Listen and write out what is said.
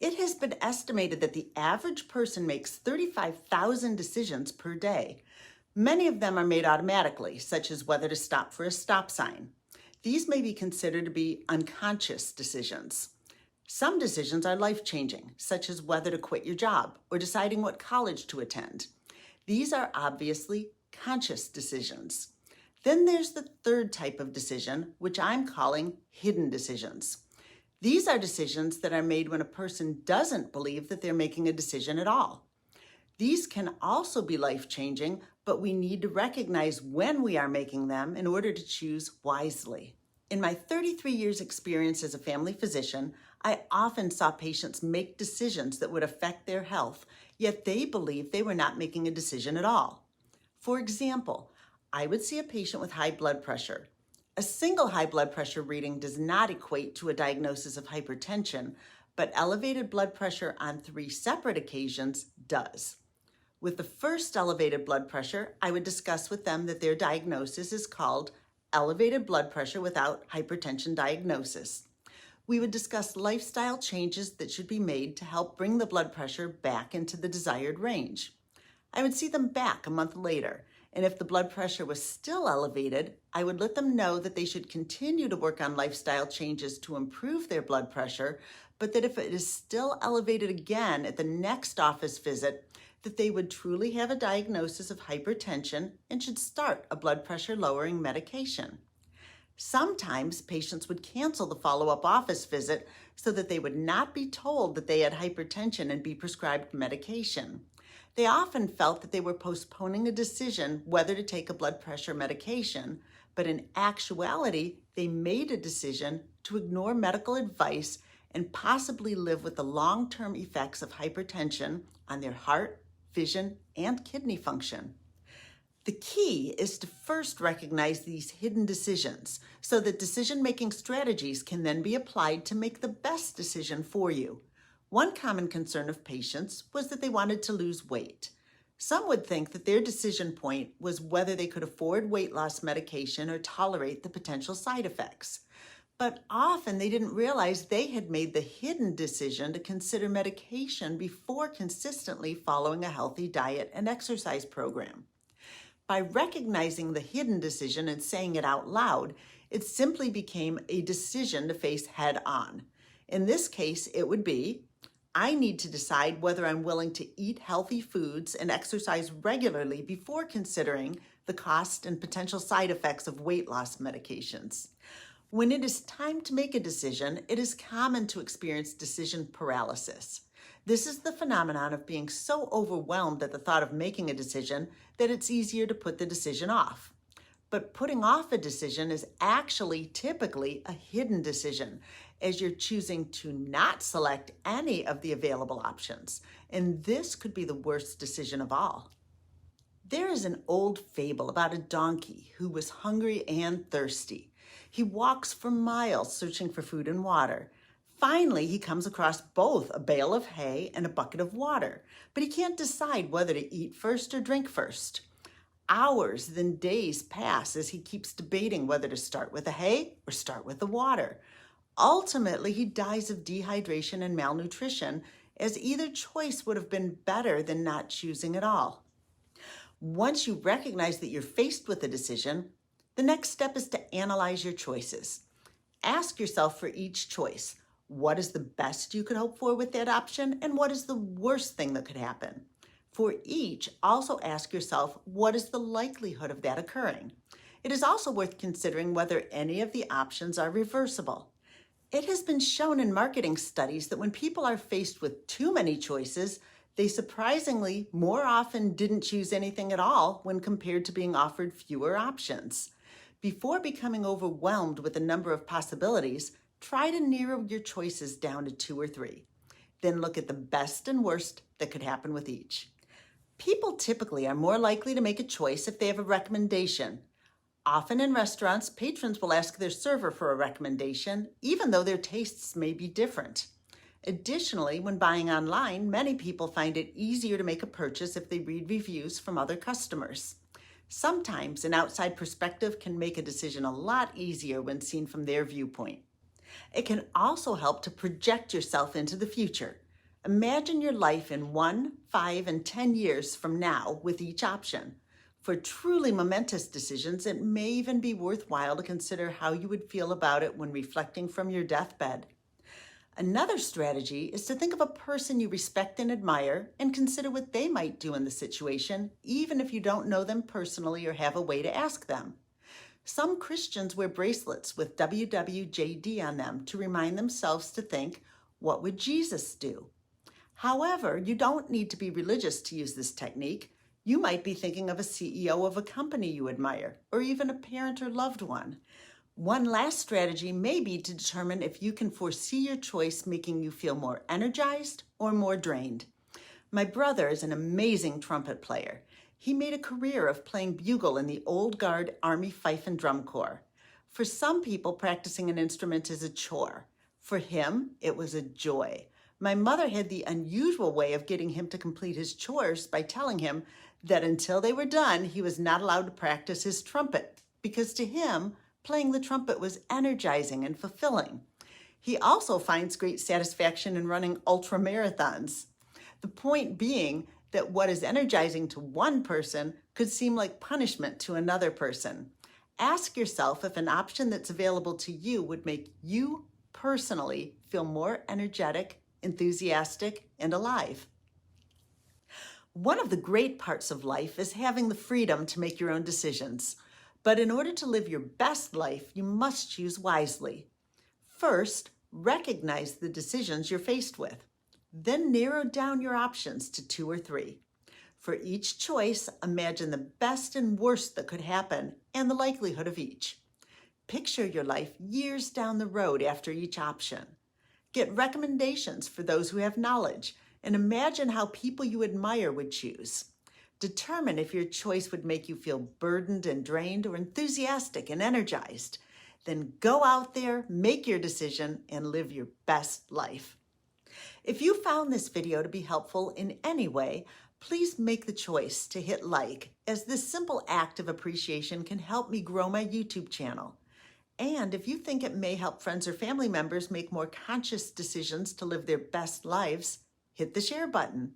It has been estimated that the average person makes 35,000 decisions per day. Many of them are made automatically, such as whether to stop for a stop sign. These may be considered to be unconscious decisions. Some decisions are life-changing, such as whether to quit your job or deciding what college to attend. These are obviously conscious decisions. Then there's the third type of decision, which I'm calling hidden decisions. These are decisions that are made when a person doesn't believe that they're making a decision at all. These can also be life-changing, but we need to recognize when we are making them in order to choose wisely. In my 33 years experience as a family physician, I often saw patients make decisions that would affect their health, yet they believed they were not making a decision at all. For example, I would see a patient with high blood pressure. A single high blood pressure reading does not equate to a diagnosis of hypertension, but elevated blood pressure on 3 separate occasions does. With the first elevated blood pressure, I would discuss with them that their diagnosis is called elevated blood pressure without hypertension diagnosis. We would discuss lifestyle changes that should be made to help bring the blood pressure back into the desired range. I would see them back a month later, and if the blood pressure was still elevated, I would let them know that they should continue to work on lifestyle changes to improve their blood pressure, but that if it is still elevated again at the next office visit, that they would truly have a diagnosis of hypertension and should start a blood pressure lowering medication. Sometimes patients would cancel the follow-up office visit so that they would not be told that they had hypertension and be prescribed medication. They often felt that they were postponing a decision whether to take a blood pressure medication, but in actuality, they made a decision to ignore medical advice and possibly live with the long-term effects of hypertension on their heart, vision, and kidney function. The key is to first recognize these hidden decisions so that decision-making strategies can then be applied to make the best decision for you. One common concern of patients was that they wanted to lose weight. Some would think that their decision point was whether they could afford weight loss medication or tolerate the potential side effects. But often they didn't realize they had made the hidden decision to consider medication before consistently following a healthy diet and exercise program. By recognizing the hidden decision and saying it out loud, it simply became a decision to face head on. In this case, it would be, I need to decide whether I'm willing to eat healthy foods and exercise regularly before considering the cost and potential side effects of weight loss medications. When it is time to make a decision, it is common to experience decision paralysis. This is the phenomenon of being so overwhelmed at the thought of making a decision that it's easier to put the decision off. But putting off a decision is actually typically a hidden decision, as you're choosing to not select any of the available options. And this could be the worst decision of all. There is an old fable about a donkey who was hungry and thirsty. He walks for miles searching for food and water. Finally, he comes across both a bale of hay and a bucket of water, but he can't decide whether to eat first or drink first. Hours, then days pass as he keeps debating whether to start with the hay or start with the water. Ultimately, he dies of dehydration and malnutrition, as either choice would have been better than not choosing at all. Once you recognize that you're faced with a decision, the next step is to analyze your choices. Ask yourself for each choice, what is the best you could hope for with that option, and what is the worst thing that could happen? For each, also ask yourself, what is the likelihood of that occurring? It is also worth considering whether any of the options are reversible. It has been shown in marketing studies that when people are faced with too many choices, they surprisingly more often didn't choose anything at all when compared to being offered fewer options. Before becoming overwhelmed with the number of possibilities, try to narrow your choices down to 2 or 3. Then look at the best and worst that could happen with each. People typically are more likely to make a choice if they have a recommendation. Often in restaurants, patrons will ask their server for a recommendation, even though their tastes may be different. Additionally, when buying online, many people find it easier to make a purchase if they read reviews from other customers. Sometimes an outside perspective can make a decision a lot easier when seen from their viewpoint. It can also help to project yourself into the future. Imagine your life in 1, 5, and 10 years from now with each option. For truly momentous decisions, it may even be worthwhile to consider how you would feel about it when reflecting from your deathbed. Another strategy is to think of a person you respect and admire and consider what they might do in the situation, even if you don't know them personally or have a way to ask them. Some Christians wear bracelets with WWJD on them to remind themselves to think, what would Jesus do? However, you don't need to be religious to use this technique. You might be thinking of a CEO of a company you admire, or even a parent or loved one. One last strategy may be to determine if you can foresee your choice making you feel more energized or more drained. My brother is an amazing trumpet player. He made a career of playing bugle in the Old Guard Army Fife and Drum Corps. For some people, practicing an instrument is a chore. For him, it was a joy. My mother had the unusual way of getting him to complete his chores by telling him that until they were done, he was not allowed to practice his trumpet, because to him, playing the trumpet was energizing and fulfilling. He also finds great satisfaction in running ultra marathons. The point being that what is energizing to one person could seem like punishment to another person. Ask yourself if an option that's available to you would make you personally feel more energetic, enthusiastic, and alive. One of the great parts of life is having the freedom to make your own decisions. But in order to live your best life, you must choose wisely. First, recognize the decisions you're faced with. Then narrow down your options to 2 or 3. For each choice, imagine the best and worst that could happen and the likelihood of each. Picture your life years down the road after each option. Get recommendations for those who have knowledge, and imagine how people you admire would choose. Determine if your choice would make you feel burdened and drained or enthusiastic and energized. Then go out there, make your decision, and live your best life. If you found this video to be helpful in any way, please make the choice to hit like, as this simple act of appreciation can help me grow my YouTube channel. And if you think it may help friends or family members make more conscious decisions to live their best lives, hit the share button.